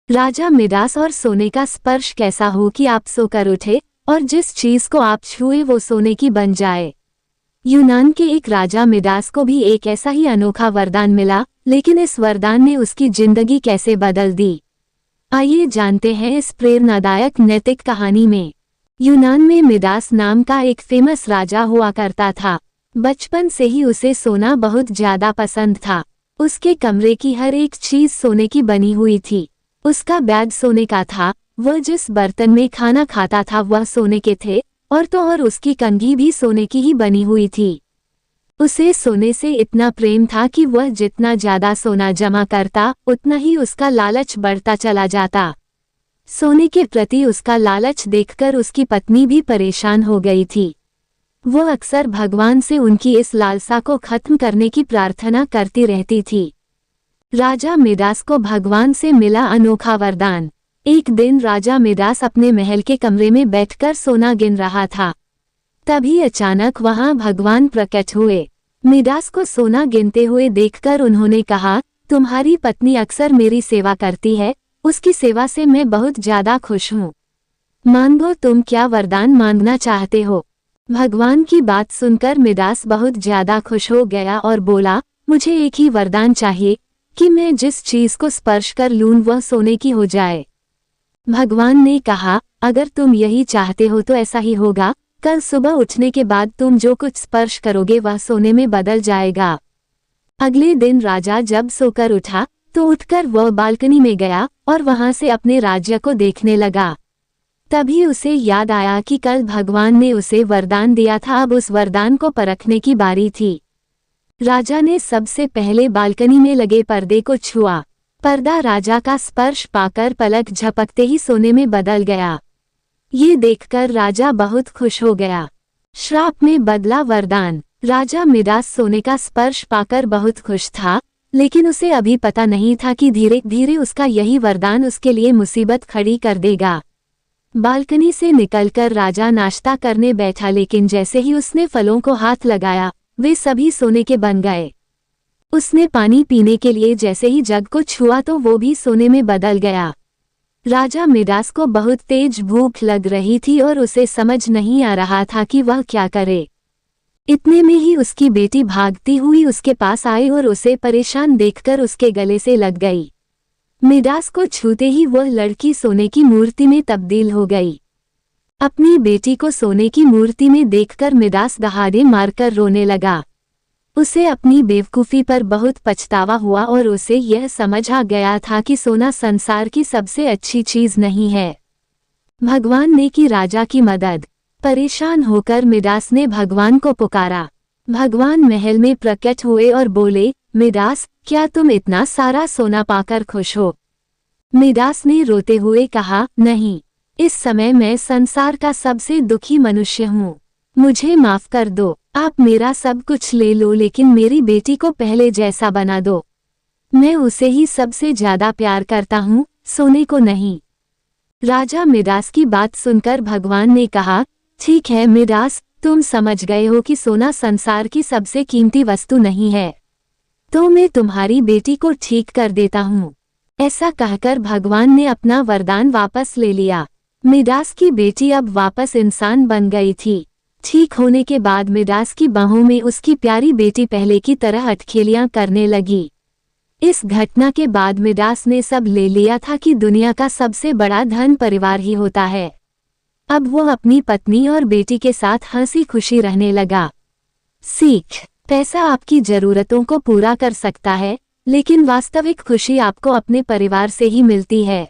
राजा Midas और सोने का स्पर्श कैसा हो कि आप सोकर उठे और जिस चीज को आप छुए वो सोने की बन जाए। यूनान के एक राजा मिडास को भी एक ऐसा ही अनोखा वरदान मिला, लेकिन इस वरदान ने उसकी जिंदगी कैसे बदल दी, आइए जानते हैं इस प्रेरणादायक नैतिक कहानी में। यूनान में मिडास नाम का एक फेमस राजा हुआ करता था। बचपन से ही उसे सोना बहुत ज्यादा पसंद था। उसके कमरे की हर एक चीज सोने की बनी हुई थी। उसका बैग सोने का था, वह जिस बर्तन में खाना खाता था वह सोने के थे, और उसकी कंघी भी सोने की ही बनी हुई थी। उसे सोने से इतना प्रेम था कि वह जितना ज्यादा सोना जमा करता उतना ही उसका लालच बढ़ता चला जाता। सोने के प्रति उसका लालच देखकर उसकी पत्नी भी परेशान हो गई थी। वह अक्सर भगवान से उनकी इस लालसा को खत्म करने की प्रार्थना करती रहती थी। राजा मिडास को भगवान से मिला अनोखा वरदान। एक दिन राजा मिडास अपने महल के कमरे में बैठकर सोना गिन रहा था। तभी अचानक वहां भगवान प्रकट हुए। मिडास को सोना गिनते हुए देखकर उन्होंने कहा, तुम्हारी पत्नी अक्सर मेरी सेवा करती है, उसकी सेवा से मैं बहुत ज्यादा खुश हूँ। मांगो तुम क्या वरदान मांगना चाहते हो। भगवान की बात सुनकर मिडास बहुत ज्यादा खुश हो गया और बोला, मुझे एक ही वरदान चाहिए कि मैं जिस चीज को स्पर्श कर लूं वह सोने की हो जाए। भगवान ने कहा, अगर तुम यही चाहते हो तो ऐसा ही होगा। कल सुबह उठने के बाद तुम जो कुछ स्पर्श करोगे वह सोने में बदल जाएगा। अगले दिन राजा जब सोकर उठा तो उठकर वह बालकनी में गया और वहां से अपने राज्य को देखने लगा। तभी उसे याद आया कि कल भगवान ने उसे वरदान दिया था, अब उस वरदान को परखने की बारी थी। राजा ने सबसे पहले बालकनी में लगे पर्दे को छुआ। पर्दा राजा का स्पर्श पाकर पलक झपकते ही सोने में बदल गया। ये देखकर राजा बहुत खुश हो गया। श्राप में बदला वरदान। राजा मिडास सोने का स्पर्श पाकर बहुत खुश था, लेकिन उसे अभी पता नहीं था कि धीरे धीरे उसका यही वरदान उसके लिए मुसीबत खड़ी कर देगा। बालकनी से निकलकर राजा नाश्ता करने बैठा, लेकिन जैसे ही उसने फलों को हाथ लगाया वे सभी सोने के बन गए। उसने पानी पीने के लिए जैसे ही जग को छुआ तो वो भी सोने में बदल गया। राजा मिडास को बहुत तेज भूख लग रही थी और उसे समझ नहीं आ रहा था कि वह क्या करे। इतने में ही उसकी बेटी भागती हुई उसके पास आई और उसे परेशान देखकर उसके गले से लग गई। मिडास को छूते ही वह लड़की सोने की मूर्ति में तब्दील हो गई। अपनी बेटी को सोने की मूर्ति में देखकर मिडास दहाड़े मारकर रोने लगा। उसे अपनी बेवकूफ़ी पर बहुत पछतावा हुआ और उसे यह समझ आ गया था कि सोना संसार की सबसे अच्छी चीज नहीं है। भगवान ने की राजा की मदद। परेशान होकर मिडास ने भगवान को पुकारा। भगवान महल में प्रकट हुए और बोले, मिडास, क्या तुम इतना सारा सोना पाकर खुश हो? मिडास ने रोते हुए कहा, नहीं, इस समय मैं संसार का सबसे दुखी मनुष्य हूँ। मुझे माफ कर दो। आप मेरा सब कुछ ले लो, लेकिन मेरी बेटी को पहले जैसा बना दो। मैं उसे ही सबसे ज्यादा प्यार करता हूँ, सोने को नहीं। राजा मिडास की बात सुनकर भगवान ने कहा, ठीक है मिडास, तुम समझ गए हो कि सोना संसार की सबसे कीमती वस्तु नहीं है, तो मैं तुम्हारी बेटी को ठीक कर देता हूँ। ऐसा कहकर भगवान ने अपना वरदान वापस ले लिया। मिडास की बेटी अब वापस इंसान बन गई थी। ठीक होने के बाद मिडास की बाहों में उसकी प्यारी बेटी पहले की तरह अटखेलियां करने लगी। इस घटना के बाद मिडास ने सब ले लिया था कि दुनिया का सबसे बड़ा धन परिवार ही होता है। अब वो अपनी पत्नी और बेटी के साथ हंसी खुशी रहने लगा। सीख: पैसा आपकी जरूरतों को पूरा कर सकता है, लेकिन वास्तविक खुशी आपको अपने परिवार से ही मिलती है।